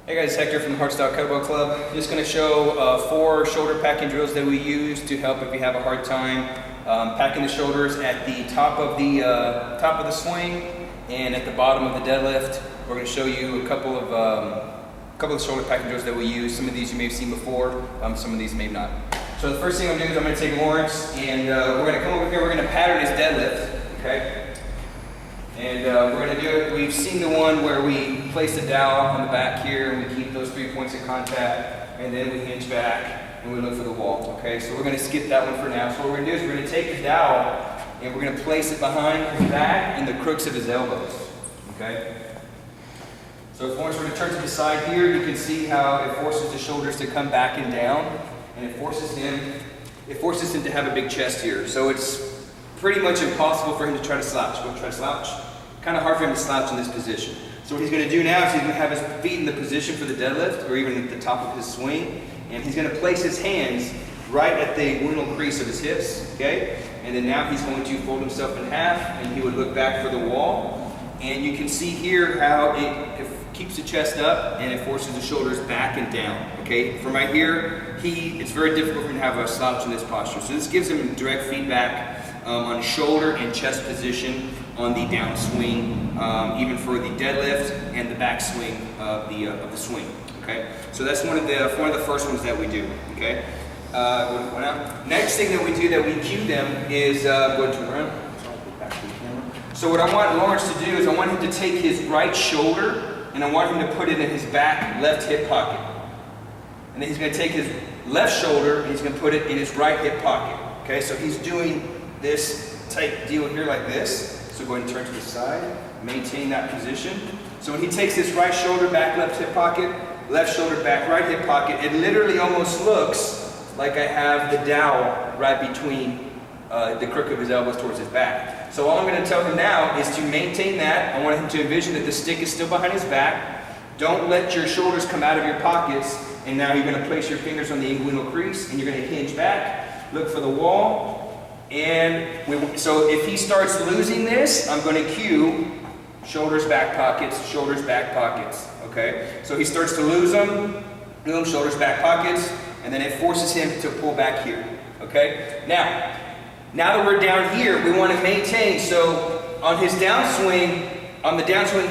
Hey guys, Hector from the 𝗿𝗏𝘁𝗿𝗀𝗀 Kettlebell Club. Just going to show 4 shoulder packing drills that we use to help if you have a hard time packing the shoulders at the top of the swing and at the bottom of the deadlift. We're going to show you a couple of shoulder packing drills that we use. Some of these you may have seen before, some of these may not. So the first thing I'm doing is I'm going to take Lawrence and we're going to come over here. We're going to pattern his deadlift. Okay. And we're going to do it, we've seen the one where we place the 𝗷 on the back here and we keep those 3 points in contact and then we hinge back and we look for the wall. Okay, so we're going to skip that one for now. So what we're going to do is we're going to take the 𝗷 and we're going to place it behind his back and the crooks of his elbows. Okay? So if once we're going to turn to the side here, you can see how it forces the shoulders to come back and down, and it forces him to have a big chest here. So it's pretty much impossible for him to try to slouch. Go try to slouch. Kind of hard for him to slouch in this position. So what he's going to do now is he's going to have his feet in the position for the deadlift, or even at the top of his swing, and he's going to place his hands right at the 𝗔𝗨 crease of his hips, okay? And then now he's going to fold himself in half, and he would look back for the wall. And you can see here how it keeps the chest up, and it forces the shoulders back and down, okay? From right here, it's very difficult for him to have a slouch in this posture. So this gives him direct feedback on shoulder and chest position on the downswing, even for the deadlift and the backswing of the swing. Okay, so that's one of the first ones that we do. Okay, next thing that we do that we cue them is go to around. So what I want Lawrence to do is I want him to take his right shoulder and I want him to put it in his back left hip pocket, and then he's going to take his left shoulder and he's going to put it in his right hip pocket. Okay, so he's doing this type deal here like this. So go ahead and turn to the side, maintain that position. So when he takes this right shoulder back left hip pocket, left shoulder back right hip pocket, it literally almost looks like I have the 𝗷 right between the crook of his elbows towards his back. So all I'm going to tell him now is to maintain that. I want him to envision that the stick is still behind his back. Don't let your shoulders come out of your pockets, and now you're going to place your fingers on the inguinal crease and you're going to hinge back, look for the wall. And so if he starts losing this, I'm going to cue shoulders, back pockets, okay? So he starts to lose them, boom, shoulders, back pockets, and then it forces him to pull back here, okay? Now that we're down here, we want to maintain, so on his downswing,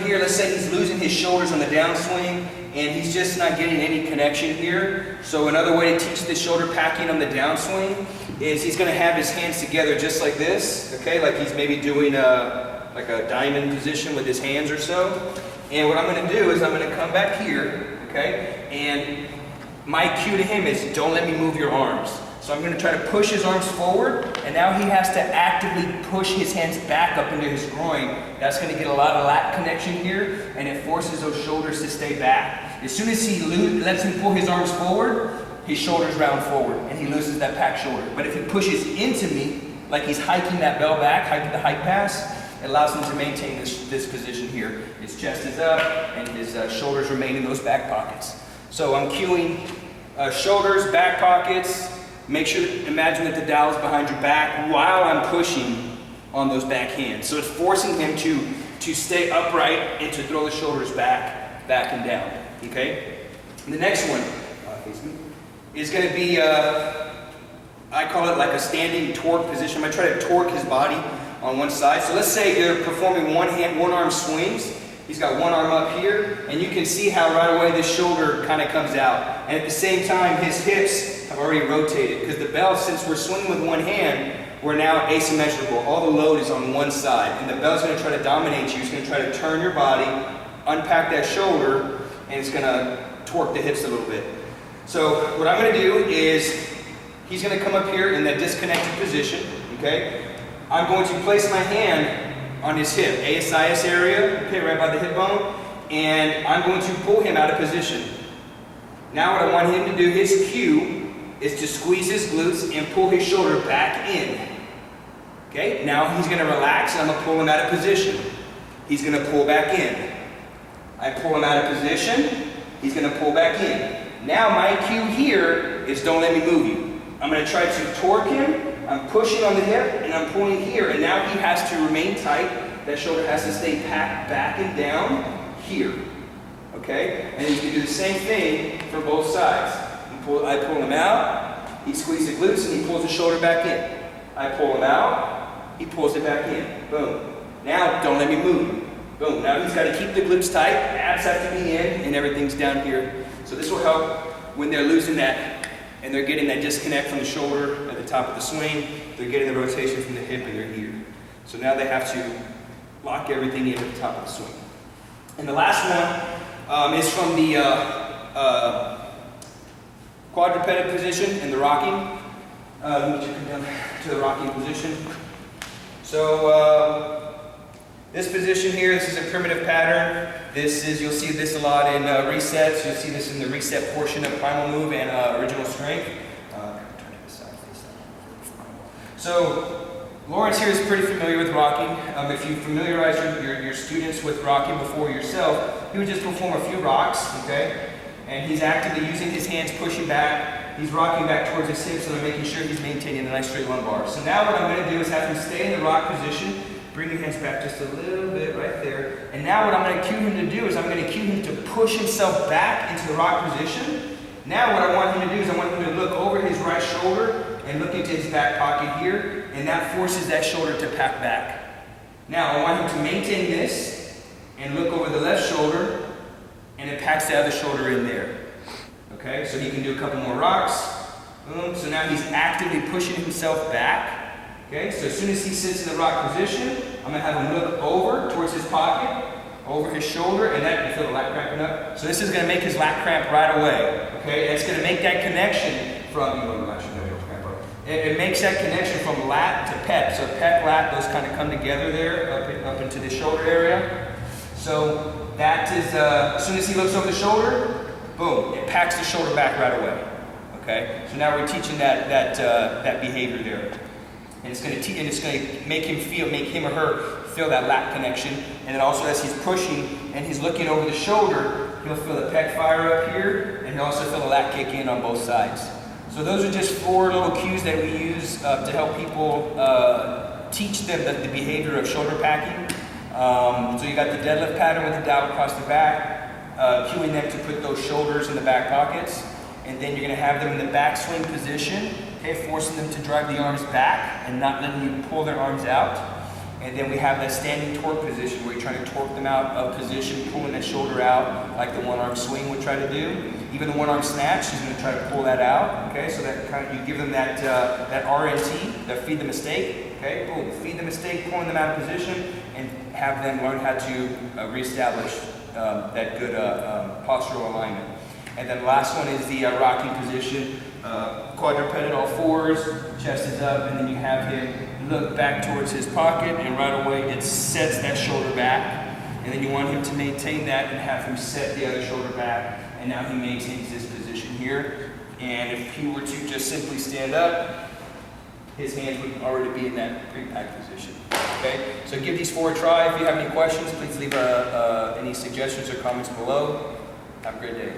here, let's say he's losing his shoulders on the downswing, and he's just not getting any connection here. So another way to teach the shoulder packing on the downswing is he's going to have his hands together just like this, okay? Like he's maybe doing like a diamond position with his hands or so. And what I'm going to do is I'm going to come back here, okay? And my cue to him is don't let me move your arms. So I'm going to try to push his arms forward, and now he has to actively push his hands back up into his groin. That's going to get a lot of lat connection here, and it forces those shoulders to stay back. As soon as he lets him pull his arms forward, his shoulders round forward, and he loses that packed shoulder. But if he pushes into me, like he's hiking that bell back, hiking the hike pass, it allows him to maintain this position here. His chest is up, and his shoulders remain in those back pockets. So I'm cueing shoulders, back pockets. Make sure, imagine that the 𝗷 is behind your back while I'm pushing on those back hands. So it's forcing him to stay upright and to throw the shoulders back and down, okay? And the next one is going to be, I call it like a standing torque position. I'm going to try to torque his body on one side. So let's say you're performing one arm swings. He's got one arm up here, and you can see how right away this shoulder kind of comes out. And at the same time, his hips have already rotated, because the bell, since we're swinging with one hand, we're now asymmetrical. All the load is on one side, and the bell's going to try to dominate you. It's going to try to turn your body, unpack that shoulder, and it's going to torque the hips a little bit. So what I'm going to do is, he's going to come up here in that disconnected position, okay? I'm going to place my hand on his hip, ASIS area, okay, right by the hip bone, and I'm going to pull him out of position. Now what I want him to do, his cue, is to squeeze his glutes and pull his shoulder back in. Okay, now he's going to relax, and I'm going to pull him out of position. He's going to pull back in. I pull him out of position, he's going to pull back in. Now my cue here is don't let me move you. I'm going to try to torque him. I'm pushing on the hip, and I'm pulling here, and now he has to remain tight. That shoulder has to stay packed back and down here. Okay? And you can do the same thing for both sides. I pull him out, he squeezes the glutes and he pulls the shoulder back in. I pull him out, he pulls it back in. Boom. Now, don't let me move. Boom. Now he's got to keep the glutes tight, abs have to be in, and everything's down here. So this will help when they're losing that and they're getting that disconnect from the shoulder at the top of the swing. They're getting the rotation from the hip and they're here. So now they have to lock everything in at the top of the swing. And the last one is from the quadrupeded position and the rocking. Let me come down to the rocking position. So this position here, this is a primitive pattern. You'll see this a lot in resets. You'll see this in the reset portion of primal move and original strength. Turn to the side. So Lawrence here is pretty familiar with rocking. If you familiarize your students with rocking before yourself, he would just perform a few rocks, okay? And he's actively using his hands, pushing back. He's rocking back towards his hips and making sure he's maintaining a nice straight lumbar. So now what I'm going to do is have him stay in the rock position. Bring your hands back just a little bit right there. And now what I'm going to cue him to do is I'm going to cue him to push himself back into the rock position. Now what I want him to do is I want him to look over his right shoulder and look into his back pocket here. And that forces that shoulder to pack back. Now I want him to maintain this and look over the left shoulder and it packs the other shoulder in there. Okay, so he can do a couple more rocks. Boom. So now he's actively pushing himself back. Okay, so as soon as he sits in the rock position, I'm going to have him look over towards his pocket, over his shoulder, and that, you feel the lat cramping up? So this is going to make his lat cramp right away. Okay, and it's going to make that connection from, it makes that connection from lat to pec. So pec, lat, those kind of come together there, up into the shoulder area. So that is, as soon as he looks over the shoulder, boom, it packs the shoulder back right away. Okay, so now we're teaching that behavior there. And it's going to make him or her feel that lat connection. And then also as he's pushing and he's looking over the shoulder, he'll feel the pec fire up here, and he'll also feel the lat kick in on both sides. So those are just 4 little cues that we use to help people teach them the behavior of shoulder packing. So you got the deadlift pattern with the dowel across the back, cueing them to put those shoulders in the back pockets. And then you're going to have them in the backswing position, okay, forcing them to drive the arms back and not letting you pull their arms out. And then we have that standing torque position where you're trying to torque them out of position, pulling that shoulder out like the one-arm swing would try to do. Even the one-arm snatch is going to try to pull that out, okay? So that kind of, you give them that RNT, that feed the mistake, okay? Boom, feed the mistake, pulling them out of position, and have them learn how to reestablish that good postural alignment. And then the last one is the rocking position, quadrupeded all fours, chest is up, and then you have him look back towards his pocket, and right away it sets that shoulder back. And then you want him to maintain that and have him set the other shoulder back, and now he maintains this position here. And if he were to just simply stand up, his hands would already be in that pre-packed position. Okay, so give these 4 a try. If you have any questions, please leave any suggestions or comments below. Have a great day.